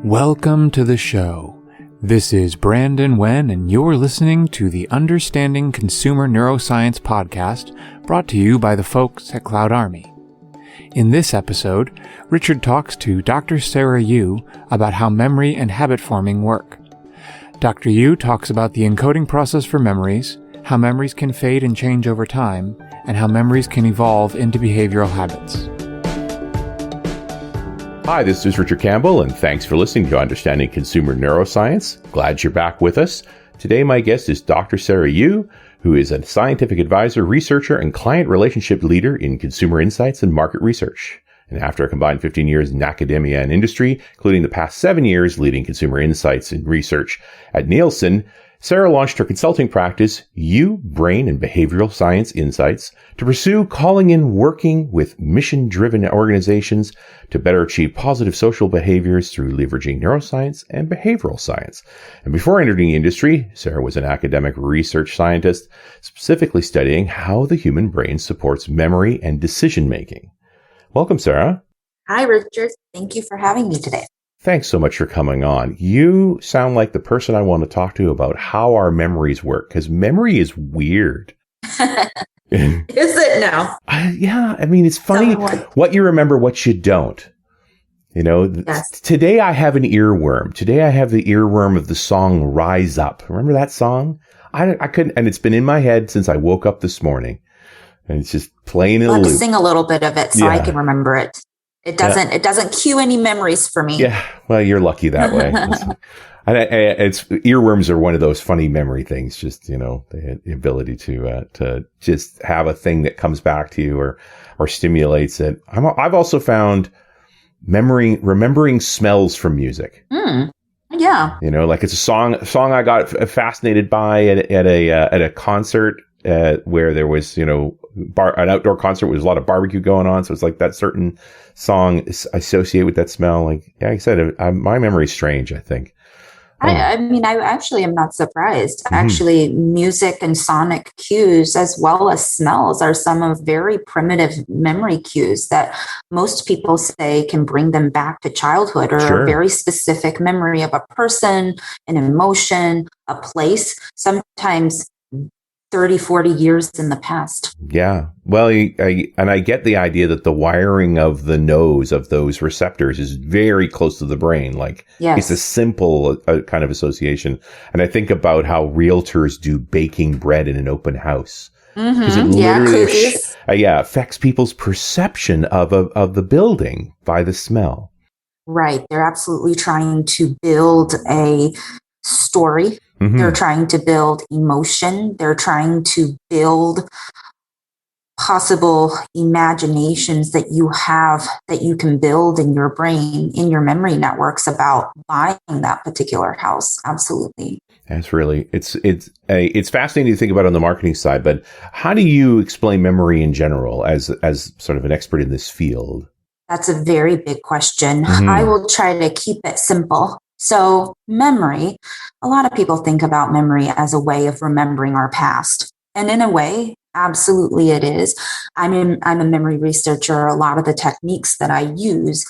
Welcome to the show. This is Brandon Wen, and you're listening to the Understanding Consumer Neuroscience podcast, brought to you by the folks at Cloud Army. In this episode, Richard talks to Dr. Sarah Yu about how memory and habit forming work. Dr. Yu talks about the encoding process for memories, how memories can fade and change over time, and how memories can evolve into behavioral habits. Hi, this is Richard Campbell, and thanks for listening to Understanding Consumer Neuroscience. Glad you're back with us. Today, my guest is Dr. Sarah Yu, who is a scientific advisor, researcher, and client relationship leader in consumer insights and market research. And after a combined 15 years in academia and industry, including the past 7 years leading consumer insights and research at Nielsen, Sarah launched her consulting practice, Yu Brain and Behavioral Science Insights, to pursue calling in working with mission-driven organizations to better achieve positive social behaviors through leveraging neuroscience and behavioral science. And before entering the industry, Sarah was an academic research scientist, specifically studying how the human brain supports memory and decision-making. Welcome, Sarah. Hi, Richard. Thank you for having me today. Thanks so much for coming on. You sound like the person I want to talk to about how our memories work, because memory is weird. Is it now? Yeah, I mean, it's funny what you remember, what you don't. You know, Yes. Today I have an earworm. Today I have the earworm of the song Rise Up. Remember that song? I couldn't, and it's been in my head since I woke up this morning. And it's just playing in a I'll loop. sing a little bit of it so I Yeah. can remember it. It doesn't cue any memories for me. Yeah, well, you're lucky that way. It's earworms are one of those funny memory things. Just, you know, the ability to just have a thing that comes back to you or stimulates it. I've also found remembering smells from music. Yeah. You know, like it's a song I got fascinated by at a concert where there was, you know, an outdoor concert with a lot of barbecue going on. So it's like that certain song is associated with that smell. Like I said, my memory's strange, I think. I mean, I actually am not surprised. Mm-hmm. Actually, music and sonic cues, as well as smells, are some of very primitive memory cues that most people say can bring them back to childhood or Sure. a very specific memory of a person, an emotion, a place, sometimes 30, 40 years in the past. Yeah. Well, I get the idea that the wiring of the nose of those receptors is very close to the brain. Like Yes. it's a simple kind of association. And I think about how realtors do baking bread in an open house. Because it Yeah, literally cookies. affects people's perception of the building by the smell. Right. They're absolutely trying to build a story. Mhm. They're trying to build emotion. They're trying to build possible imaginations that you have that you can build in your brain, in your memory networks about buying that particular house. Absolutely. That's really, it's fascinating to think about on the marketing side, but how do you explain memory in general as sort of an expert in this field? That's a very big question. Mhm. I will try to keep it simple. So memory, a lot of people think about memory as a way of remembering our past. And in a way, absolutely it is. I'm a memory researcher. A lot of the techniques that I use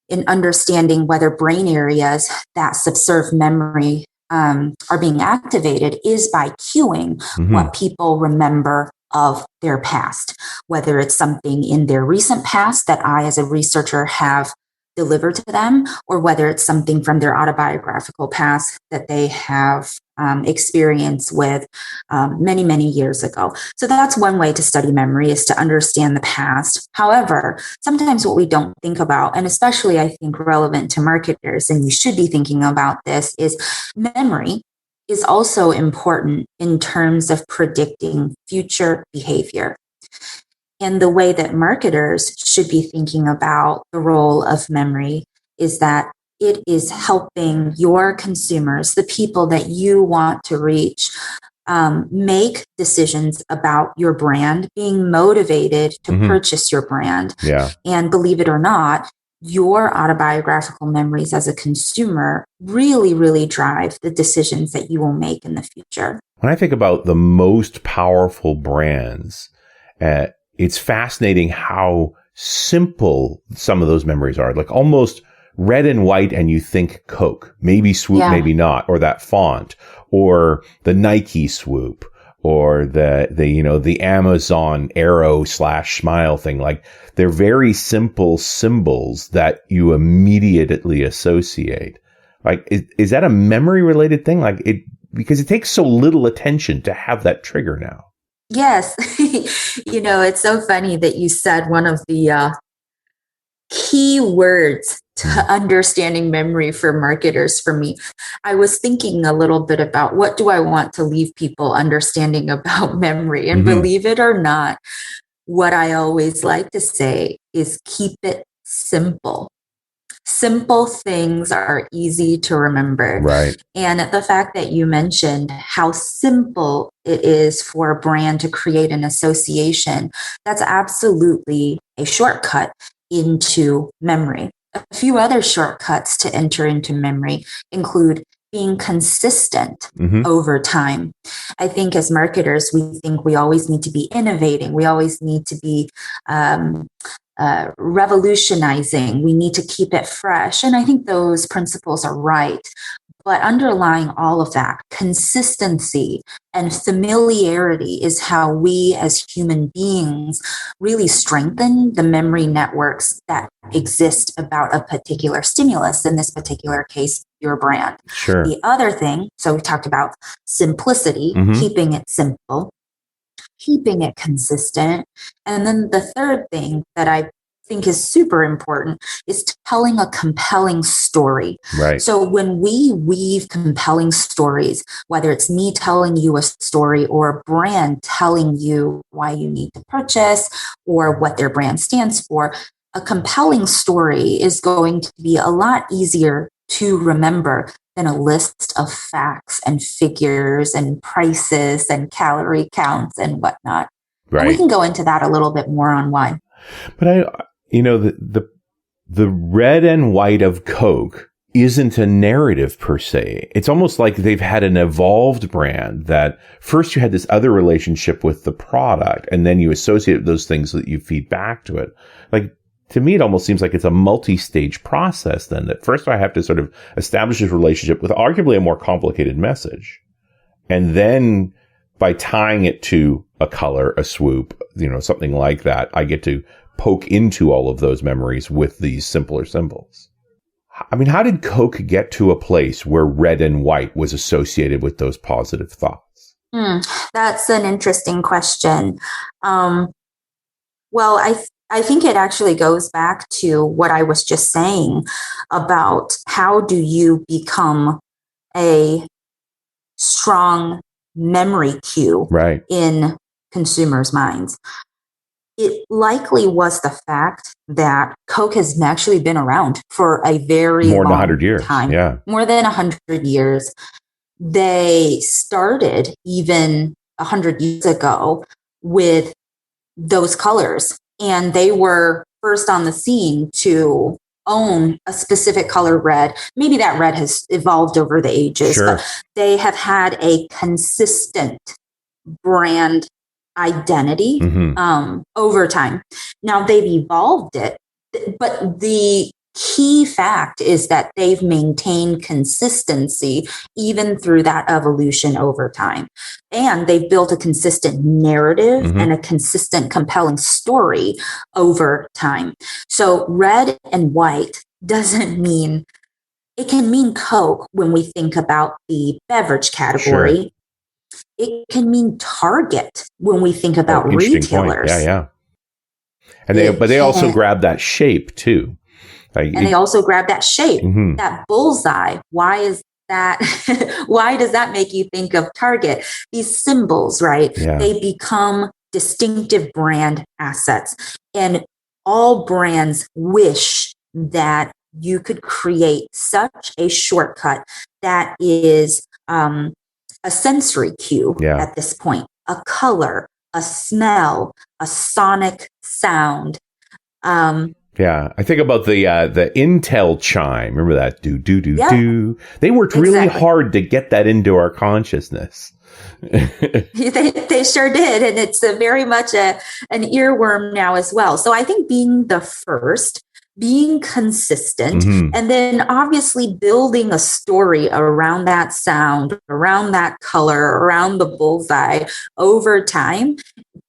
in understanding whether brain areas that subserve memory are being activated is by cueing Mhm. what people remember of their past, whether it's something in their recent past that I, as a researcher, have delivered to them, or whether it's something from their autobiographical past that they have experience with many, many years ago. So that's one way to study memory, is to understand the past. However, sometimes what we don't think about, and especially I think relevant to marketers, and you should be thinking about this, is memory is also important in terms of predicting future behavior. And the way that marketers should be thinking about the role of memory is that it is helping your consumers, the people that you want to reach, make decisions about your brand, being motivated to purchase your brand. Yeah. And believe it or not, your autobiographical memories as a consumer really, really drive the decisions that you will make in the future. When I think about the most powerful brands, it's fascinating how simple some of those memories are, like almost red and white and you think Coke, maybe Swoop, maybe not, or that font, or the Nike Swoop, or the Amazon arrow / smile thing. Like, they're very simple symbols that you immediately associate. Like, is that a memory related thing? Like, because it takes so little attention to have that trigger now. Yes. It's so funny that you said one of the key words to understanding memory for marketers for me. I was thinking a little bit about what do I want to leave people understanding about memory? And believe it or not, what I always like to say is keep it simple. Simple things are easy to remember. Right. And the fact that you mentioned how simple it is for a brand to create an association, that's absolutely a shortcut into memory. A few other shortcuts to enter into memory include being consistent over time. I think as marketers, we think we always need to be innovating. We always need to be revolutionizing. We need to keep it fresh. And I think those principles are right. But underlying all of that, consistency and familiarity is how we as human beings really strengthen the memory networks that exist about a particular stimulus, in this particular case, your brand. Sure. The other thing, so we talked about simplicity, keeping it simple, keeping it consistent. And then the third thing that I think is super important is telling a compelling story. Right. So when we weave compelling stories, whether it's me telling you a story or a brand telling you why you need to purchase or what their brand stands for, a compelling story is going to be a lot easier to remember than a list of facts and figures and prices and calorie counts and whatnot. Right. And we can go into that a little bit more on why. But the red and white of Coke isn't a narrative per se. It's almost like they've had an evolved brand that first you had this other relationship with the product and then you associate those things that you feed back to it. Like, to me, it almost seems like it's a multi-stage process then, that first I have to sort of establish this relationship with arguably a more complicated message. And then by tying it to a color, a swoop, something like that, I get to poke into all of those memories with these simpler symbols. I mean, how did Coke get to a place where red and white was associated with those positive thoughts? That's an interesting question. Well, I think it actually goes back to what I was just saying about how do you become a strong memory cue in consumers' minds. It likely was the fact that Coke has actually been around for a very more than long 100 years. time. Yeah. More than 100 years. They started even 100 years ago with those colors, and they were first on the scene to own a specific color red. Maybe that red has evolved over the ages, but they have had a consistent brand identity over time. Now they've evolved it, but the key fact is that they've maintained consistency even through that evolution over time. And they've built a consistent narrative and a consistent compelling story over time. So red and white doesn't mean, it can mean Coke when we think about the beverage category. Sure. It can mean Target when we think about retailers. Point. Yeah. And they also grab that shape too. They also grab that shape, that bullseye. Why is that? Why does that make you think of Target? These symbols, right? Yeah. They become distinctive brand assets. And all brands wish that you could create such a shortcut that is a sensory cue at this point, a color, a smell, a sonic sound. Yeah, I think about the Intel chime. Remember that? Do, do, do, do. They worked really hard to get that into our consciousness. They sure did. And it's very much an earworm now as well. So I think being the first being consistent, Mhm. and then obviously building a story around that sound, around that color, around the bullseye over time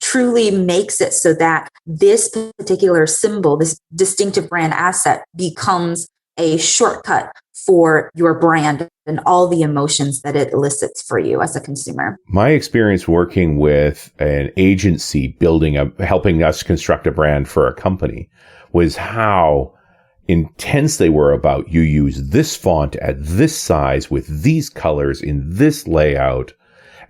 truly makes it so that this particular symbol, this distinctive brand asset, becomes a shortcut for your brand and all the emotions that it elicits for you as a consumer. My experience working with an agency helping us construct a brand for a company was how intense they were about you use this font at this size with these colors in this layout.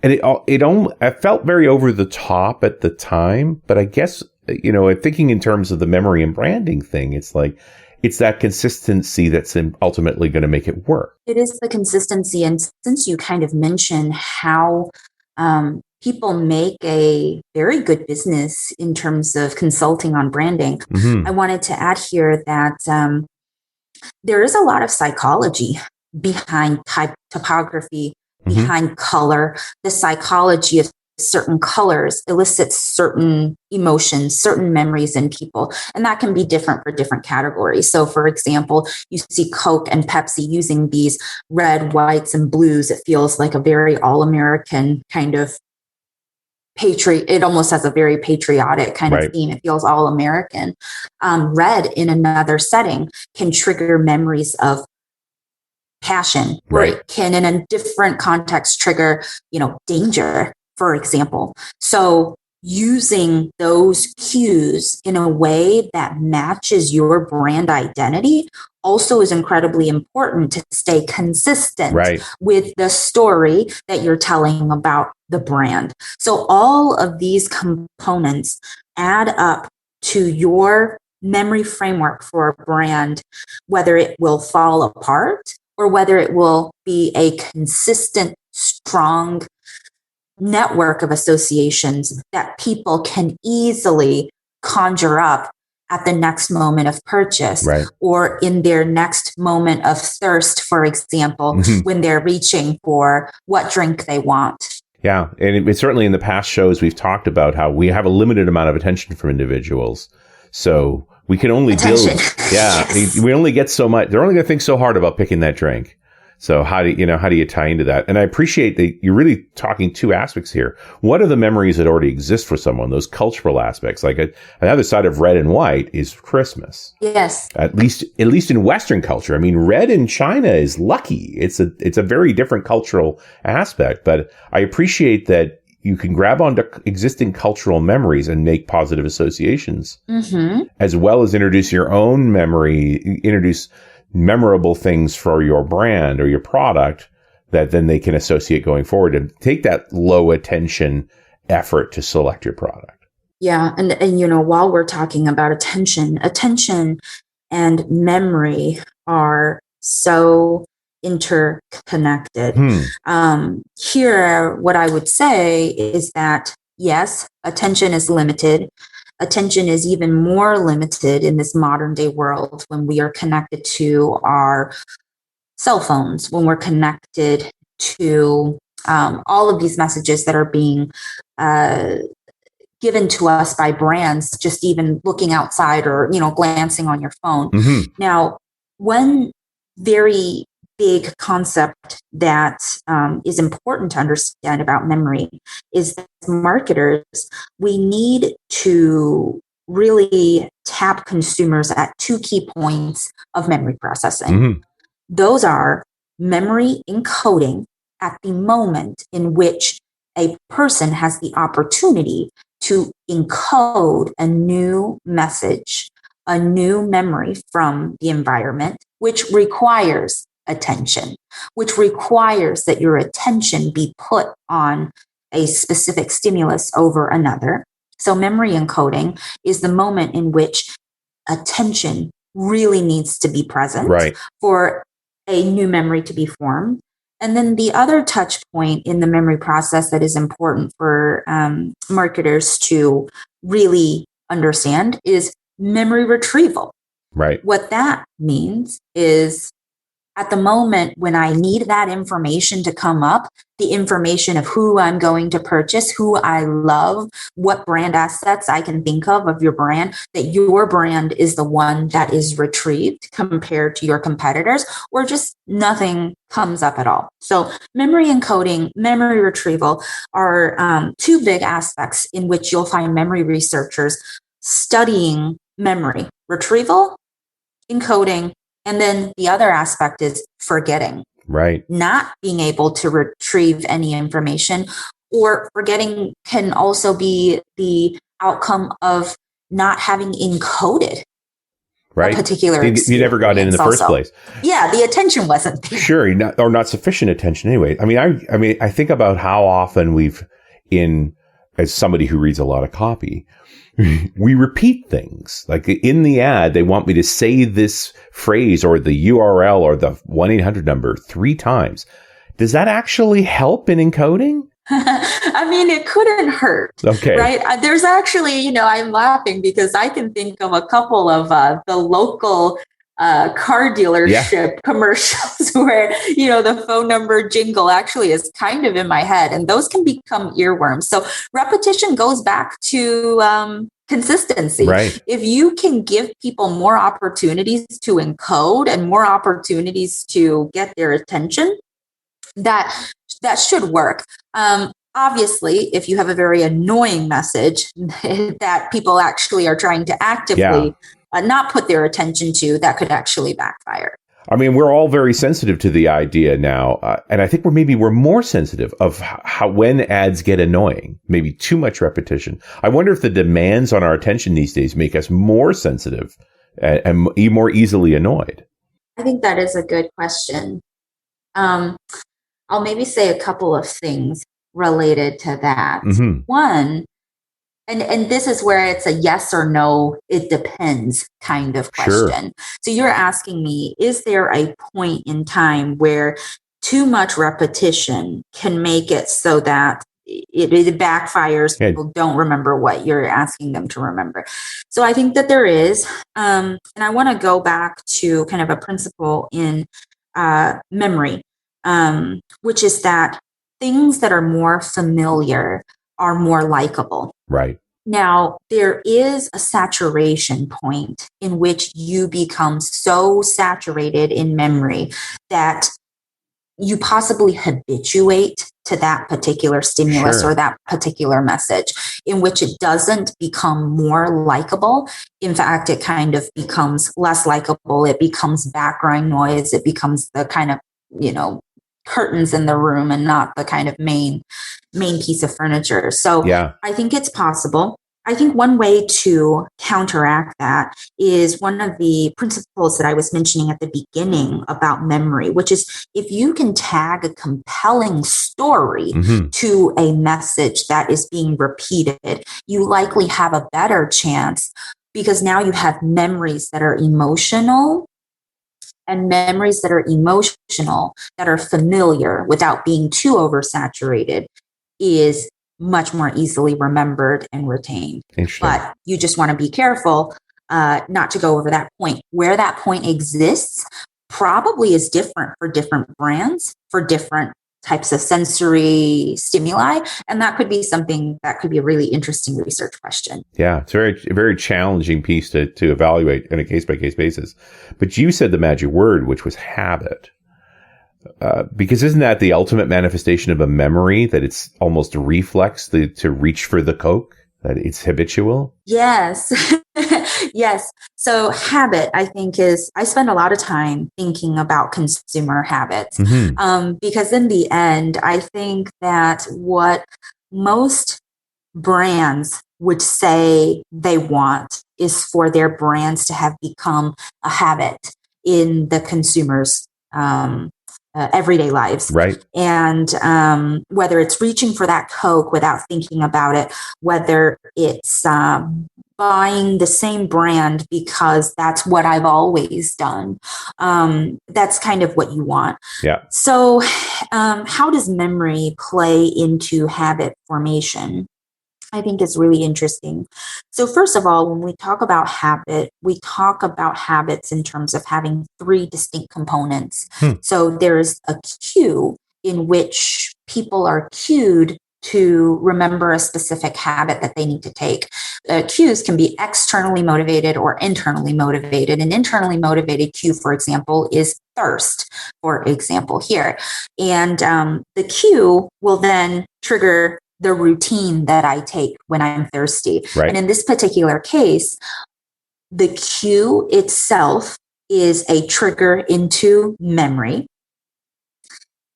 And it felt very over the top at the time, but I guess, thinking in terms of the memory and branding thing, it's like, it's that consistency that's ultimately going to make it work. It is the consistency. And since you kind of mentioned how people make a very good business in terms of consulting on branding, I wanted to add here that there is a lot of psychology behind typography, behind color. The psychology of certain colors elicits certain emotions, certain memories in people. And that can be different for different categories. So for example, you see Coke and Pepsi using these red, whites, and blues. It feels like a very all-American kind of it almost has a very patriotic kind of theme. It feels all American. Red in another setting can trigger memories of passion, or it can in a different context trigger, danger, for example. So using those cues in a way that matches your brand identity also is incredibly important to stay consistent with the story that you're telling about the brand. So all of these components add up to your memory framework for a brand, whether it will fall apart or whether it will be a consistent, strong network of associations that people can easily conjure up at the next moment of purchase, or in their next moment of thirst, for example, when they're reaching for what drink they want. Yeah. And it's certainly in the past shows, we've talked about how we have a limited amount of attention from individuals. So we can only build. We only get so much. They're only going to think so hard about picking that drink. So how do you tie into that? And I appreciate that you're really talking two aspects here. What are the memories that already exist for someone? Those cultural aspects, like another side of red and white is Christmas. Yes. At least in Western culture. I mean, red in China is lucky. It's a very different cultural aspect, but I appreciate that you can grab onto existing cultural memories and make positive associations, as well as introduce your own memory, introduce memorable things for your brand or your product that then they can associate going forward, and take that low attention effort to select your product. Yeah. And while we're talking about attention and memory are so interconnected. Here, what I would say is that, yes, attention is limited. Attention is even more limited in this modern day world when we are connected to our cell phones, when we're connected to all of these messages that are being given to us by brands, just even looking outside or, glancing on your phone. Now, one very big concept that is important to understand about memory is that as marketers, we need to really tap consumers at two key points of memory processing. Those are memory encoding at the moment in which a person has the opportunity to encode a new message, a new memory from the environment, which requires attention, which requires that your attention be put on a specific stimulus over another. So memory encoding is the moment in which attention really needs to be present for a new memory to be formed. And then the other touch point in the memory process that is important for marketers to really understand is memory retrieval. What that means is, at the moment when I need that information to come up, the information of who I'm going to purchase, who I love, what brand assets I can think of your brand, that your brand is the one that is retrieved compared to your competitors, or just nothing comes up at all. So memory encoding, memory retrieval are two big aspects in which you'll find memory researchers studying memory retrieval, encoding, and then the other aspect is forgetting. Right. Not being able to retrieve any information, or forgetting can also be the outcome of not having encoded right. a particular You never got in the first place. Yeah, the attention wasn't there. Sure, or not sufficient attention anyway. I mean, I think about how often as somebody who reads a lot of copy, we repeat things. Like in the ad, they want me to say this phrase or the URL or the 1-800 number 3 times. Does that actually help in encoding? I mean, it couldn't hurt. Okay. Right. There's actually, I'm laughing because I can think of a couple of the local car dealership commercials where, the phone number jingle actually is kind of in my head, and those can become earworms. So repetition goes back to consistency. Right. If you can give people more opportunities to encode and more opportunities to get their attention, that should work. Obviously, if you have a very annoying message that people actually are trying to actively not put their attention to, that could actually backfire. I mean, we're all very sensitive to the idea now. And I think we're more sensitive of how when ads get annoying, maybe too much repetition. I wonder if the demands on our attention these days make us more sensitive and more easily annoyed. I think that is a good question. I'll maybe say a couple of things related to that. Mm-hmm. One, and this is where it's a yes or no, it depends kind of question. Sure. So you're asking me, is there a point in time where too much repetition can make it so that it backfires? People don't remember what you're asking them to remember. So I think that there is. And I want to go back to kind of a principle in memory, which is that things that are more familiar are more likable. Right. Now, there is a saturation point in which you become so saturated in memory that you possibly habituate to that particular stimulus or that particular message, in which it doesn't become more likable. In fact, it kind of becomes less likable. It becomes background noise. It becomes the kind of, curtains in the room and not the kind of main piece of furniture. So I think it's possible. I think one way to counteract that is one of the principles that I was mentioning at the beginning about memory, which is if you can tag a compelling story to a message that is being repeated, you likely have a better chance, because now you have memories that are emotional, and memories that are emotional, that are familiar without being too oversaturated, is much more easily remembered and retained. But you just want to be careful not to go over that point. Where that point exists probably is different for different brands, for different types of sensory stimuli. And that could be something that could be a really interesting research question. Yeah, it's a very challenging piece to evaluate on a case-by-case basis. But you said the magic word, which was habit. Because isn't that the ultimate manifestation of a memory, that it's almost a reflex to reach for the Coke, that it's habitual? Yes. Yes. So habit, I think, I spend a lot of time thinking about consumer habits, because in the end, I think that what most brands would say they want is for their brands to have become a habit in the consumers' everyday lives. Right. And whether it's reaching for that Coke without thinking about it, whether it's buying the same brand because that's what I've always done. That's kind of what you want. Yeah. So how does memory play into habit formation? I think is really interesting. So first of all, when we talk about habit, we talk about habits in terms of having three distinct components. So there's a cue in which people are cued to remember a specific habit that they need to take. Cues can be externally motivated or internally motivated. An internally motivated cue, for example, is thirst, for example, here. And the cue will then trigger the routine that I take when I'm thirsty. Right. And in this particular case, the cue itself is a trigger into memory.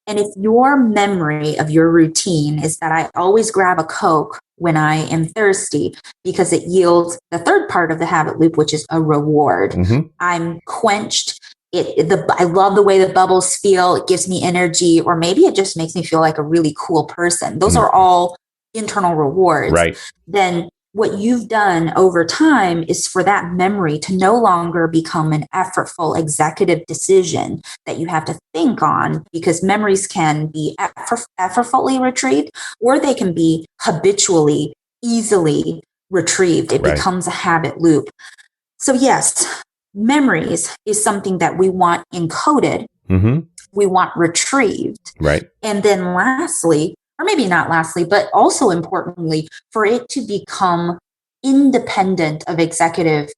And if your memory of your routine is that I always grab a Coke when I am thirsty because it yields the third part of the habit loop, which is a reward. I'm quenched. I love the way the bubbles feel. It gives me energy, or maybe it just makes me feel like a really cool person. Those are all internal rewards. Right. Then what you've done over time is for that memory to no longer become an effortful executive decision that you have to think on, because memories can be effortfully retrieved, or they can be habitually, easily retrieved. It becomes a habit loop. So yes, memories is something that we want encoded. We want retrieved. Right. And then lastly, or maybe not lastly, but also importantly, for it to become independent of executive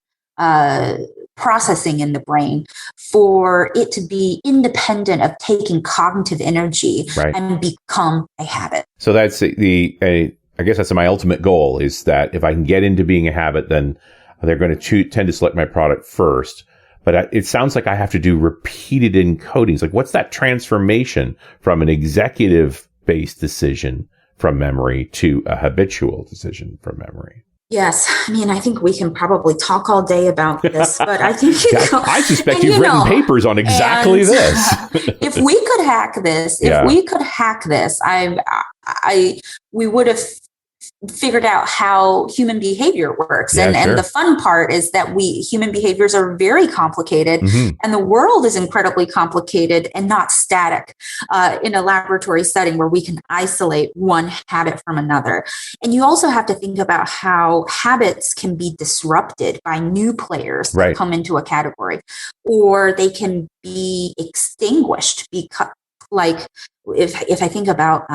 processing in the brain, for it to be independent of taking cognitive energy and become a habit. So that's I guess that's my ultimate goal, is that if I can get into being a habit, then they're going to tend to select my product first. But it sounds like I have to do repeated encodings. Like, what's that transformation from an executive-based decision from memory to a habitual decision from memory? Yes. I mean, I think we can probably talk all day about this, but I think I suspect you've written papers on exactly this. If we could hack this, we would have figured out how human behavior works. And the fun part is that human behaviors are very complicated, and the world is incredibly complicated and not static in a laboratory setting where we can isolate one habit from another. And you also have to think about how habits can be disrupted by new players that come into a category, or they can be extinguished because, like, if I think about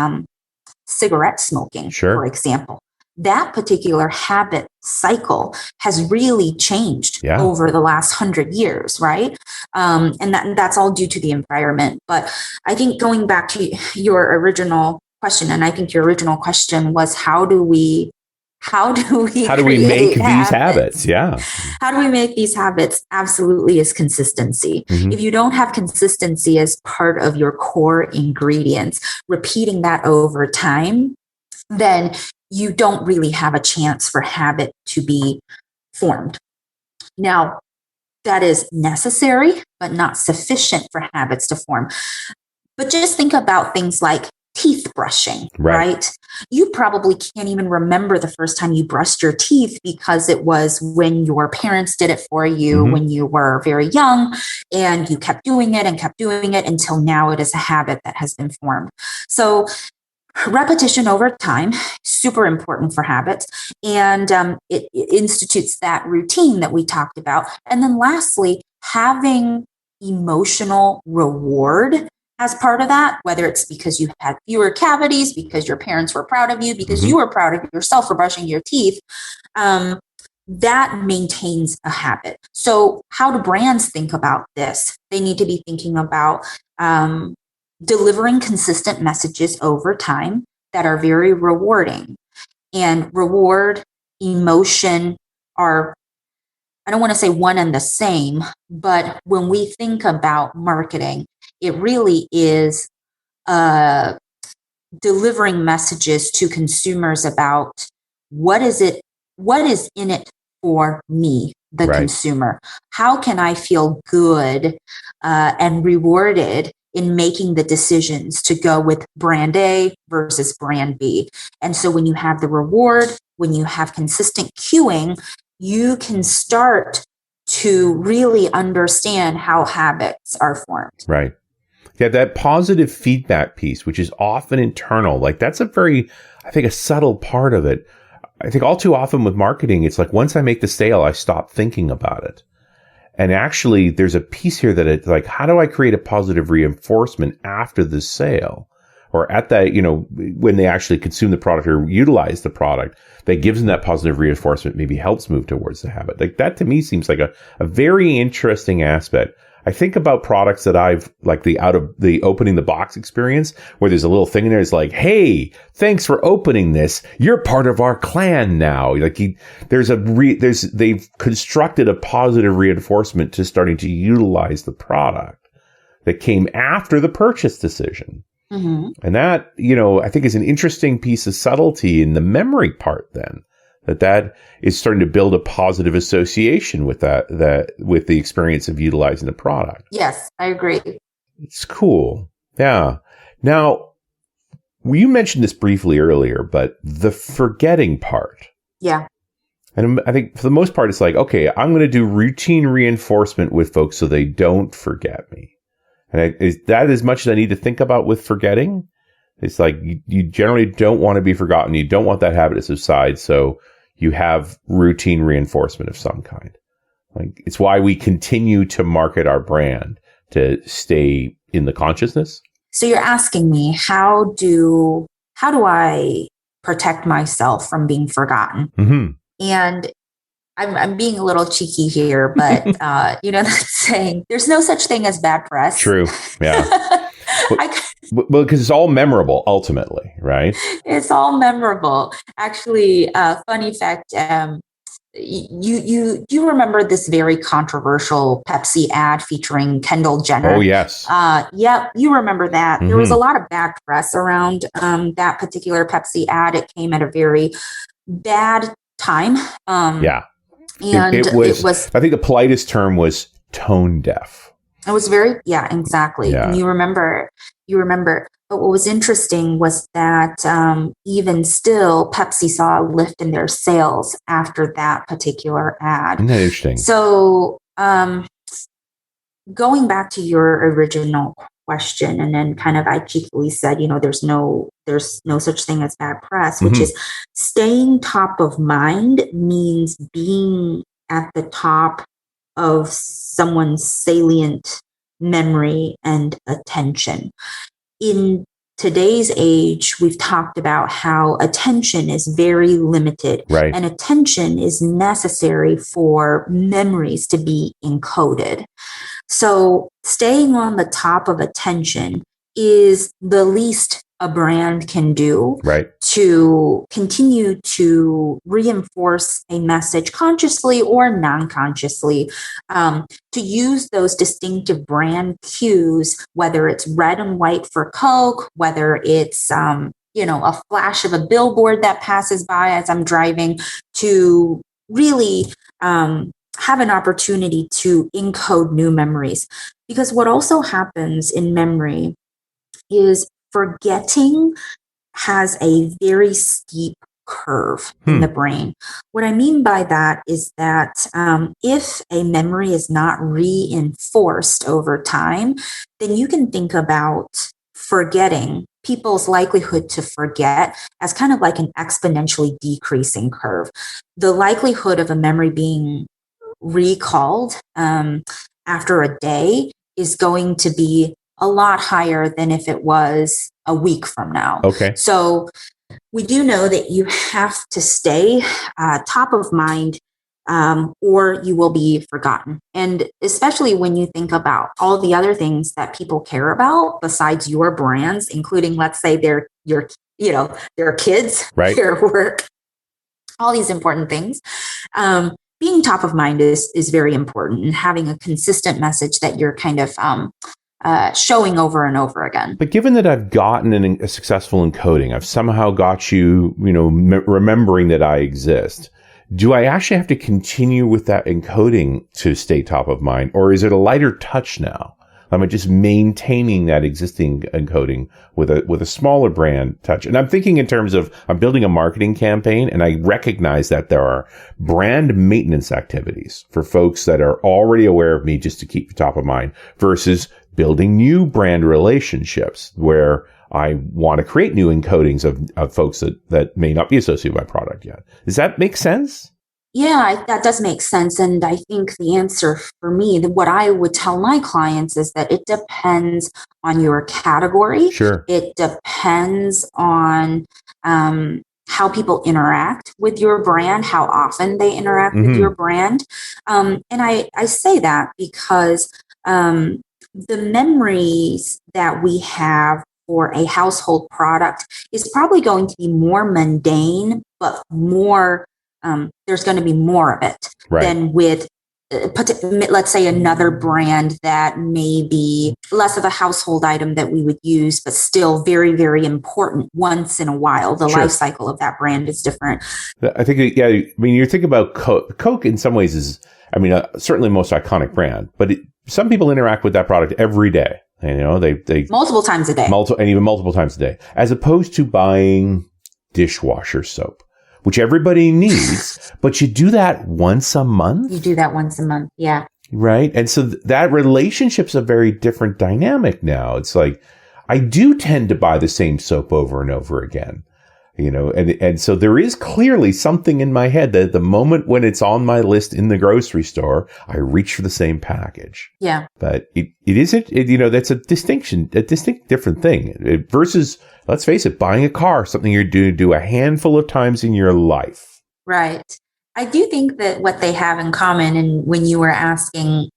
cigarette smoking, for example, that particular habit cycle has really changed over the last 100 years, right? And that's all due to the environment. But I think going back to your original question, and I think your original question was, how do we make these habits? Yeah. How do we make these habits? Absolutely, is consistency. If you don't have consistency as part of your core ingredients, repeating that over time, then you don't really have a chance for habit to be formed. Now, that is necessary, but not sufficient for habits to form. But just think about things like teeth brushing, right? You probably can't even remember the first time you brushed your teeth because it was when your parents did it for you when you were very young, and you kept doing it until now it is a habit that has been formed. So repetition over time, super important for habits. And it institutes that routine that we talked about. And then lastly, having emotional reward as part of that, whether it's because you had fewer cavities, because your parents were proud of you, because you were proud of yourself for brushing your teeth, that maintains a habit. So how do brands think about this? They need to be thinking about delivering consistent messages over time that are very rewarding. And reward, emotion are, I don't want to say one and the same, but when we think about marketing, it really is delivering messages to consumers about what is in it for me, the consumer. How can I feel good and rewarded in making the decisions to go with brand A versus brand B? And so when you have the reward, when you have consistent cueing, you can start to really understand how habits are formed. Right. Yeah, that positive feedback piece, which is often internal, like that's a very, I think, a subtle part of it. I think all too often with marketing, it's like once I make the sale, I stop thinking about it. And actually, there's a piece here that it's like, how do I create a positive reinforcement after the sale? Or at that, when they actually consume the product or utilize the product, that gives them that positive reinforcement, maybe helps move towards the habit. Like that to me seems like a very interesting aspect. I think about products that I've like the opening the box experience where there's a little thing in there. It's like, hey, thanks for opening this. You're part of our clan now. Like they've constructed a positive reinforcement to starting to utilize the product that came after the purchase decision. Mm-hmm. And that, I think is an interesting piece of subtlety in the memory part then. That is starting to build a positive association with with the experience of utilizing the product. Yes, I agree. It's cool. Yeah. Now, you mentioned this briefly earlier, but the forgetting part. Yeah. And I think for the most part, it's like, okay, I'm going to do routine reinforcement with folks so they don't forget me. And is that as much as I need to think about with forgetting? It's like you generally don't want to be forgotten. You don't want that habit to subside. So you have routine reinforcement of some kind. Like it's why we continue to market our brand to stay in the consciousness. So you're asking me, how do I protect myself from being forgotten? Mm-hmm. And I'm being a little cheeky here, but that saying, there's no such thing as bad press. True. Yeah. Well, because it's all memorable, ultimately, right? It's all memorable. Actually, funny fact, you remember this very controversial Pepsi ad featuring Kendall Jenner? Oh, yes. Yep, you remember that. Mm-hmm. There was a lot of bad press around that particular Pepsi ad. It came at a very bad time. Yeah. And it was, I think the politest term was tone deaf. It was very, exactly. Yeah. And you remember. But what was interesting was that even still, Pepsi saw a lift in their sales after that particular ad. Isn't that interesting? So going back to your original question, and then kind of I cheekily said, there's no such thing as bad press, which is staying top of mind means being at the top of someone's salient memory and attention. In today's age, we've talked about how attention is very limited, right? And attention is necessary for memories to be encoded. So staying on the top of attention is the least a brand can do, right, to continue to reinforce a message consciously or non-consciously, to use those distinctive brand cues, whether it's red and white for Coke, whether it's a flash of a billboard that passes by as I'm driving, to really have an opportunity to encode new memories. Because what also happens in memory is forgetting has a very steep curve in the brain. What I mean by that is that if a memory is not reinforced over time, then you can think about forgetting, people's likelihood to forget, as kind of like an exponentially decreasing curve. The likelihood of a memory being recalled after a day is going to be a lot higher than if it was a week from now. Okay. So we do know that you have to stay top of mind, or you will be forgotten. And especially when you think about all the other things that people care about besides your brands, including, let's say, their kids, right, their work, all these important things. Being top of mind is very important, and having a consistent message that you're kind of showing over and over again. But given that I've gotten a successful encoding, I've somehow got you, remembering that I exist. Do I actually have to continue with that encoding to stay top of mind, or is it a lighter touch now? Am I just maintaining that existing encoding with a smaller brand touch? And I'm thinking in terms of, I'm building a marketing campaign, and I recognize that there are brand maintenance activities for folks that are already aware of me just to keep top of mind, versus building new brand relationships where I want to create new encodings of folks that may not be associated with my product yet. Does that make sense? Yeah, that does make sense. And I think the answer for me, what I would tell my clients is that it depends on your category. Sure. It depends on how people interact with your brand, how often they interact with your brand. And I say that because the memories that we have for a household product is probably going to be more mundane, but more there's going to be more of it than with, let's say, another brand that may be less of a household item that we would use, but still very, very important once in a while. The life cycle of that brand is different. I think, you think about Coke. Coke in some ways is, certainly the most iconic brand, but some people interact with that product every day. They multiple times a day, and even multiple times a day, as opposed to buying dishwasher soap, which everybody needs, but you do that once a month? You do that once a month, yeah. Right? And so that relationship's a very different dynamic now. It's like, I do tend to buy the same soap over and over again, and so there is clearly something in my head that the moment when it's on my list in the grocery store, I reach for the same package. Yeah. But it isn't, that's a distinct different thing versus, let's face it, buying a car, something you're do a handful of times in your life. Right. I do think that what they have in common, and when you were asking,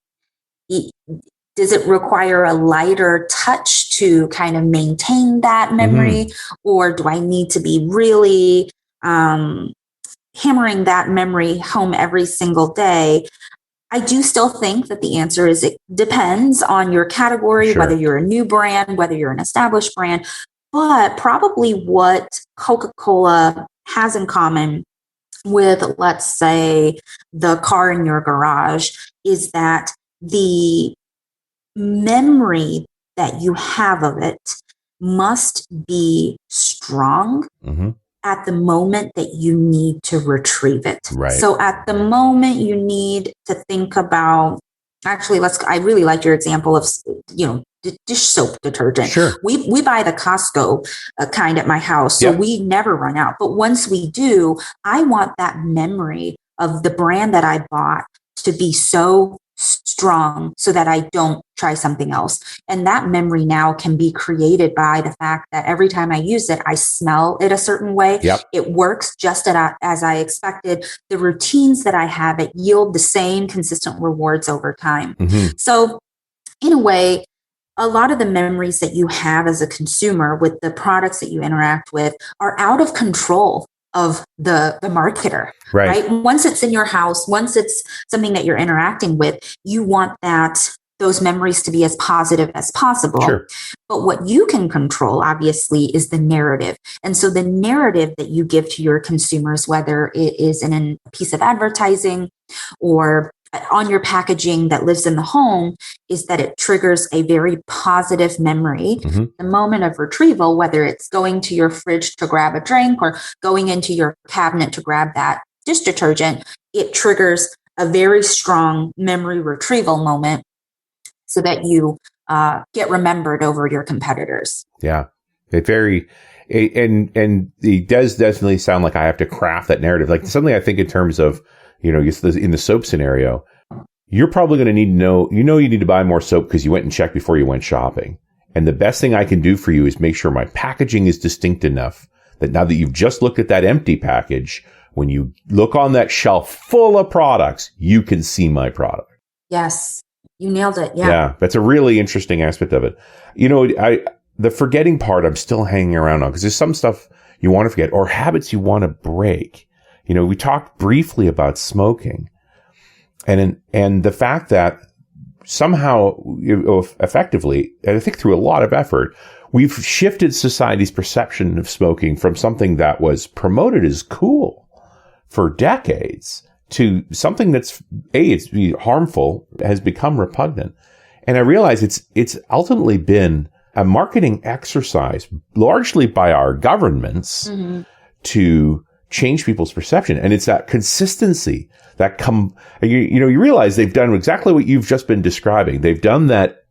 does it require a lighter touch to kind of maintain that memory? Or do I need to be really hammering that memory home every single day? I do still think that the answer is it depends on your category, whether you're a new brand, whether you're an established brand. But probably what Coca-Cola has in common with, let's say, the car in your garage is that the memory that you have of it must be strong at the moment that you need to retrieve it. Right. So at the moment you need to think about, actually, I really like your example of, dish soap detergent. Sure. We buy the Costco kind at my house, so we never run out. But once we do, I want that memory of the brand that I bought to be so strong so that I don't try something else. And that memory now can be created by the fact that every time I use it, I smell it a certain way. It works just as I expected. The routines that I have, it yield the same consistent rewards over time. So in a way, a lot of the memories that you have as a consumer with the products that you interact with are out of control of the marketer, right? Once it's in your house, once it's something that you're interacting with, you want those memories to be as positive as possible. But what you can control, obviously, is the narrative. And so the narrative that you give to your consumers, whether it is in a piece of advertising or on your packaging that lives in the home, is that it triggers a very positive memory. The moment of retrieval, whether it's going to your fridge to grab a drink or going into your cabinet to grab that dish detergent, it triggers a very strong memory retrieval moment so that you get remembered over your competitors. Yeah. And it does definitely sound like I have to craft that narrative. Like suddenly I think in terms of, in the soap scenario, you're probably going to need to know, you need to buy more soap because you went and checked before you went shopping. And the best thing I can do for you is make sure my packaging is distinct enough that now that you've just looked at that empty package, when you look on that shelf full of products, you can see my product. Yes, you nailed it. Yeah, that's a really interesting aspect of it. The forgetting part I'm still hanging around on because there's some stuff you want to forget or habits you want to break. We talked briefly about smoking and the fact that somehow effectively, and I think through a lot of effort, we've shifted society's perception of smoking from something that was promoted as cool for decades to something that's it's harmful, has become repugnant. And I realize it's ultimately been a marketing exercise largely by our governments to change people's perception. And it's that consistency that you realize they've done exactly what you've just been describing. They've done that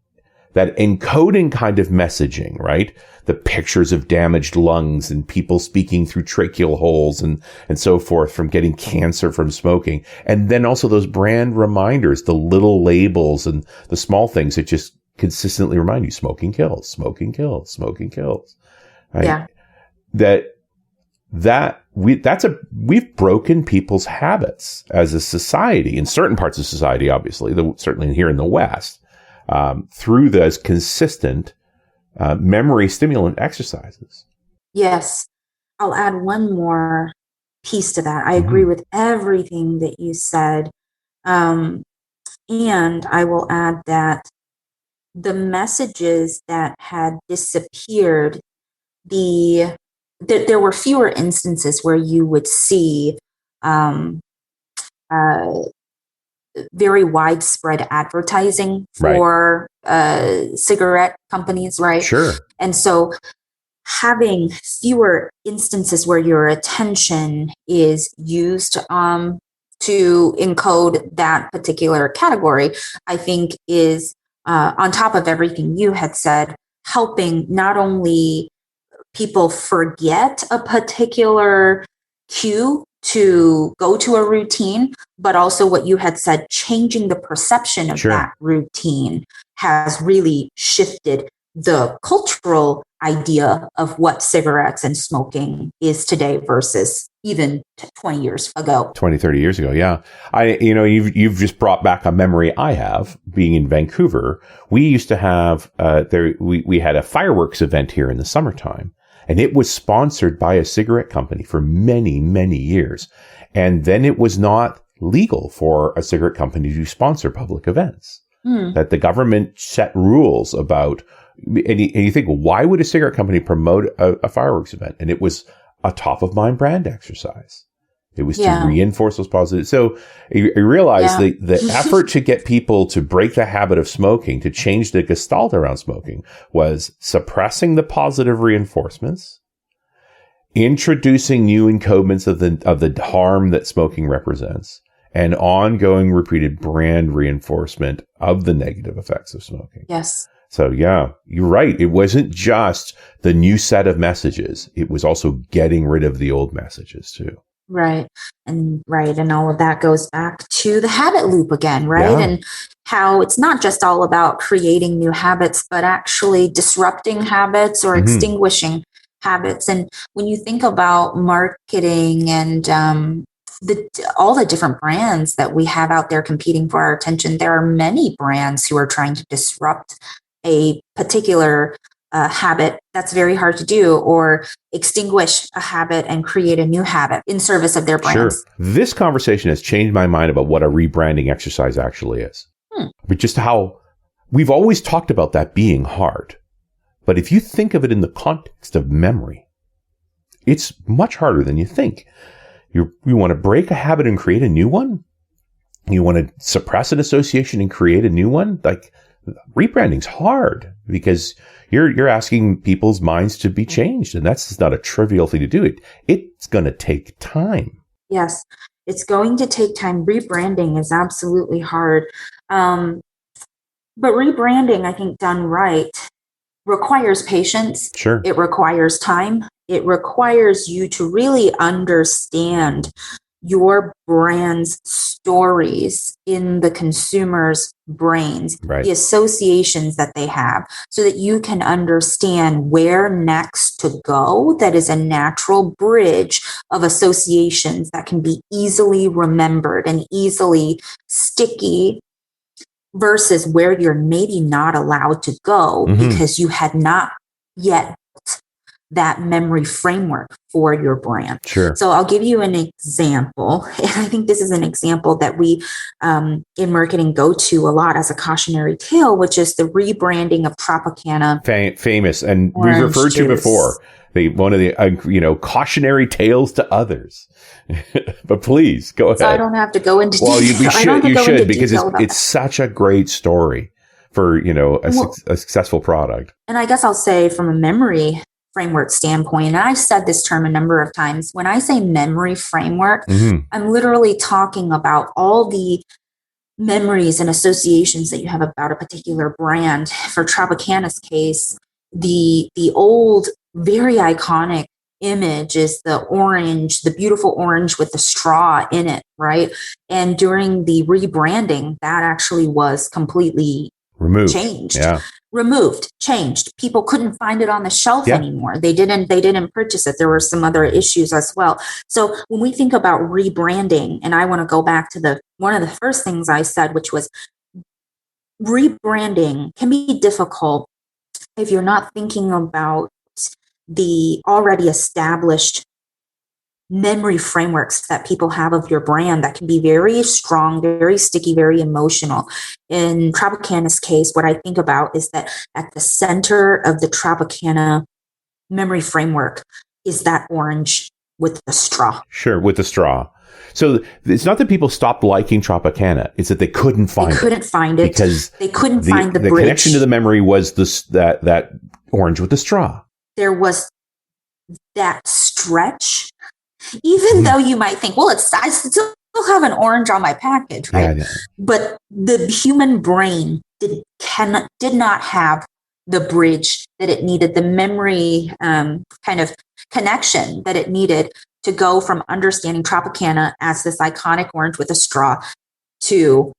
that encoding kind of messaging, right? The pictures of damaged lungs and people speaking through tracheal holes and so forth from getting cancer from smoking. And then also those brand reminders, the little labels and the small things that just consistently remind you smoking kills, smoking kills, smoking kills. Right? Yeah. We've broken people's habits as a society in certain parts of society, obviously, certainly here in the West, through those consistent memory stimulant exercises. Yes. I'll add one more piece to that. I agree with everything that you said. And I will add that the messages that had disappeared, there were fewer instances where you would see very widespread advertising for cigarette companies, right? Sure. And so having fewer instances where your attention is used to encode that particular category, I think is, on top of everything you had said, helping not only people forget a particular cue to go to a routine, but also what you had said, changing the perception of that routine has really shifted the cultural idea of what cigarettes and smoking is today versus even 20 years ago. 20, 30 years ago. Yeah. You've just brought back a memory I have being in Vancouver. We used to have, we had a fireworks event here in the summertime. And it was sponsored by a cigarette company for many, many years. And then it was not legal for a cigarette company to sponsor public events. That the government set rules about, and you think, well, why would a cigarette company promote a fireworks event? And it was a top of mind brand exercise. It was to reinforce those positives. So you realize the effort to get people to break the habit of smoking, to change the gestalt around smoking, was suppressing the positive reinforcements, introducing new encodements of the harm that smoking represents, and ongoing repeated brand reinforcement of the negative effects of smoking. Yes. So yeah, you're right. It wasn't just the new set of messages. It was also getting rid of the old messages too. Right. And all of that goes back to the habit loop again, right? Yeah. And how it's not just all about creating new habits, but actually disrupting habits or extinguishing habits. And when you think about marketing and all the different brands that we have out there competing for our attention, there are many brands who are trying to disrupt a particular habit that's very hard to do, or extinguish a habit and create a new habit in service of their brands. Sure. This conversation has changed my mind about what a rebranding exercise actually is. But just how we've always talked about that being hard. But if you think of it in the context of memory, it's much harder than you think. You want to break a habit and create a new one? You want to suppress an association and create a new one? Like, rebranding's hard because you're asking people's minds to be changed, and that's not a trivial thing to do. It's going to take time. Yes, it's going to take time. Rebranding is absolutely hard. But rebranding, I think, done right, requires patience. Sure. It requires time. It requires you to really understand your brand's stories in the consumer's brains, the associations that they have, so that you can understand where next to go. That is a natural bridge of associations that can be easily remembered and easily sticky, versus where you're maybe not allowed to go because you had not yet that memory framework for your brand. Sure. So I'll give you an example. And I think this is an example that we in marketing go to a lot as a cautionary tale, which is the rebranding of Tropicana. Famous. And we've referred to before. One of the, cautionary tales to others. But please, go ahead. So I don't have to go into detail. Well, you should because it's such a great story for, a successful product. And I guess I'll say from a memory framework standpoint, and I've said this term a number of times, when I say memory framework, I'm literally talking about all the memories and associations that you have about a particular brand. For Tropicana's case, the old, very iconic image is the orange, the beautiful orange with the straw in it, right? And during the rebranding, that actually was completely changed. Changed. People couldn't find it on the shelf anymore. They didn't purchase it. There were some other issues as well. So when we think about rebranding, and I want to go back to one of the first things I said, which was rebranding can be difficult if you're not thinking about the already established memory frameworks that people have of your brand that can be very strong, very sticky, very emotional. In Tropicana's case, what I think about is that at the center of the Tropicana memory framework is that orange with the straw. Sure, with the straw. So it's not that people stopped liking Tropicana; it's that they couldn't find it because they couldn't find the bridge. The connection to the memory was that orange with the straw. There was that stretch, even though you might think, well, I still have an orange on my package, right? Yeah. But the human brain did not have the bridge that it needed, the memory kind of connection that it needed to go from understanding Tropicana as this iconic orange with a straw to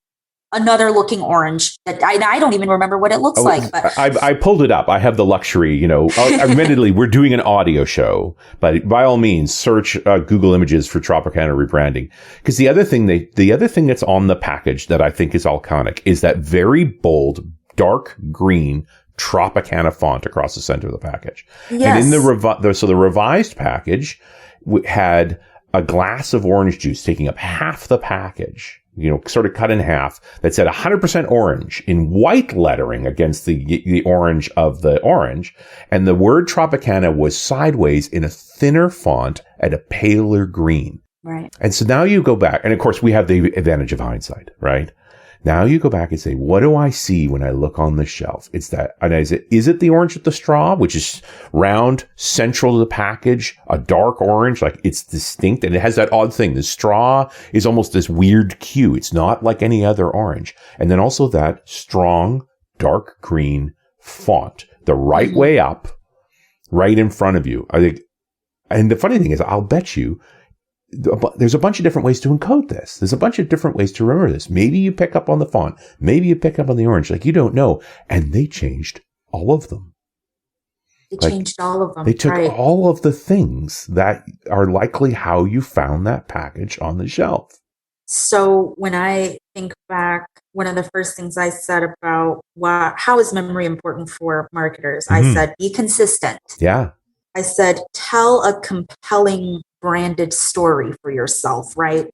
another looking orange that I don't even remember what it looks like. But I pulled it up. I have the luxury, admittedly, we're doing an audio show, but by all means, search Google Images for Tropicana rebranding. Because the other thing that's on the package that I think is iconic is that very bold, dark green Tropicana font across the center of the package. Yes. And in the revised package had a glass of orange juice taking up half the package, sort of cut in half, that said 100% orange in white lettering against the orange of the orange. And the word Tropicana was sideways in a thinner font at a paler green. Right. And so now you go back, and of course we have the advantage of hindsight, right? Now you go back and say, what do I see when I look on the shelf? Is it the orange with the straw, which is round, central to the package, a dark orange, like it's distinct, and it has that odd thing. The straw is almost this weird cue. It's not like any other orange. And then also that strong, dark green font, the right way up, right in front of you. I think, and the funny thing is, I'll bet you, there's a bunch of different ways to encode this. There's a bunch of different ways to remember this. Maybe you pick up on the font. Maybe you pick up on the orange. Like, you don't know. And they changed all of them. They changed all of them. They took all of the things that are likely how you found that package on the shelf. So when I think back, one of the first things I said about how is memory important for marketers? I said, be consistent. Yeah. I said, tell a compelling branded story for yourself, right?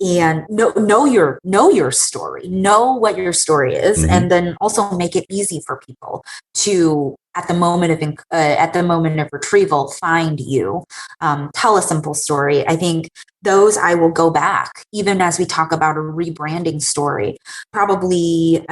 And know your story, know what your story is, and then also make it easy for people to, at the moment of retrieval, find you. Tell a simple story. I think those I will go back, even as we talk about a rebranding story. Probably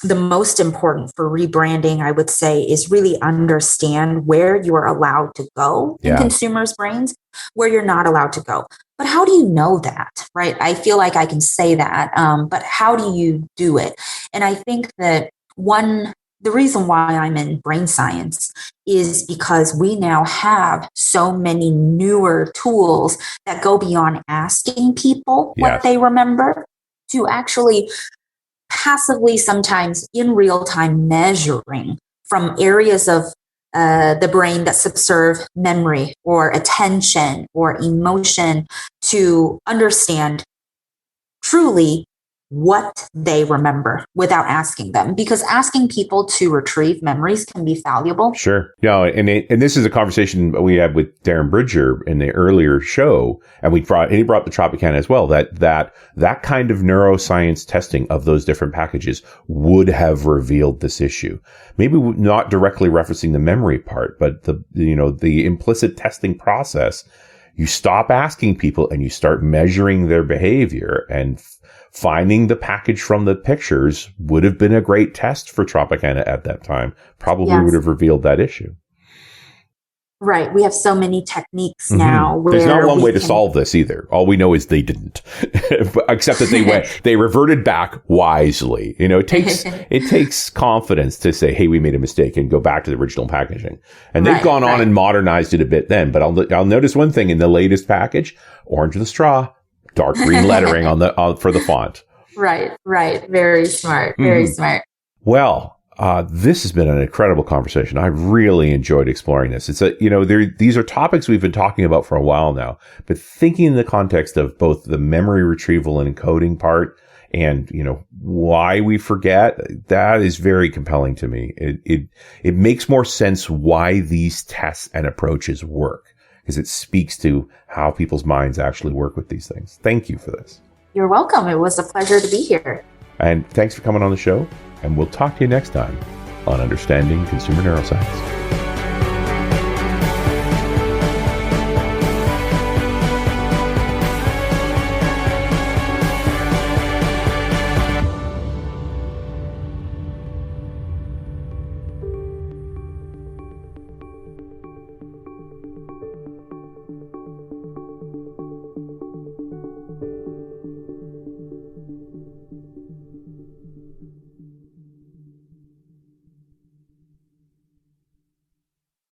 the most important for rebranding, I would say, is really understand where you are allowed to go in consumers' brains, where you're not allowed to go. But how do you know that, right? I feel like I can say that, but how do you do it? And I think that the reason why I'm in brain science is because we now have so many newer tools that go beyond asking people what they remember to actually passively, sometimes in real time, measuring from areas of the brain that subserve memory or attention or emotion to understand truly what they remember without asking them, because asking people to retrieve memories can be valuable. Sure. Yeah. And this is a conversation we had with Darren Bridger in the earlier show. And he brought the Tropicana as well, that kind of neuroscience testing of those different packages would have revealed this issue. Maybe not directly referencing the memory part, but the implicit testing process. You stop asking people and you start measuring their behavior, and finding the package from the pictures would have been a great test for Tropicana at that time. Probably would have revealed that issue. Right. We have so many techniques now. Where There's not one way to solve this either. All we know is they didn't, except that they reverted back wisely. It takes confidence to say, hey, we made a mistake and go back to the original packaging. And they've gone on and modernized it a bit then. But I'll notice one thing in the latest package: orange of the straw, dark green lettering for the font. Right. Very smart. Very smart. Well, this has been an incredible conversation. I really enjoyed exploring this. These are topics we've been talking about for a while now, but thinking in the context of both the memory retrieval and encoding part and, why we forget, that is very compelling to me. It makes more sense why these tests and approaches work, because it speaks to how people's minds actually work with these things. Thank you for this. You're welcome. It was a pleasure to be here. And thanks for coming on the show. And we'll talk to you next time on Understanding Consumer Neuroscience.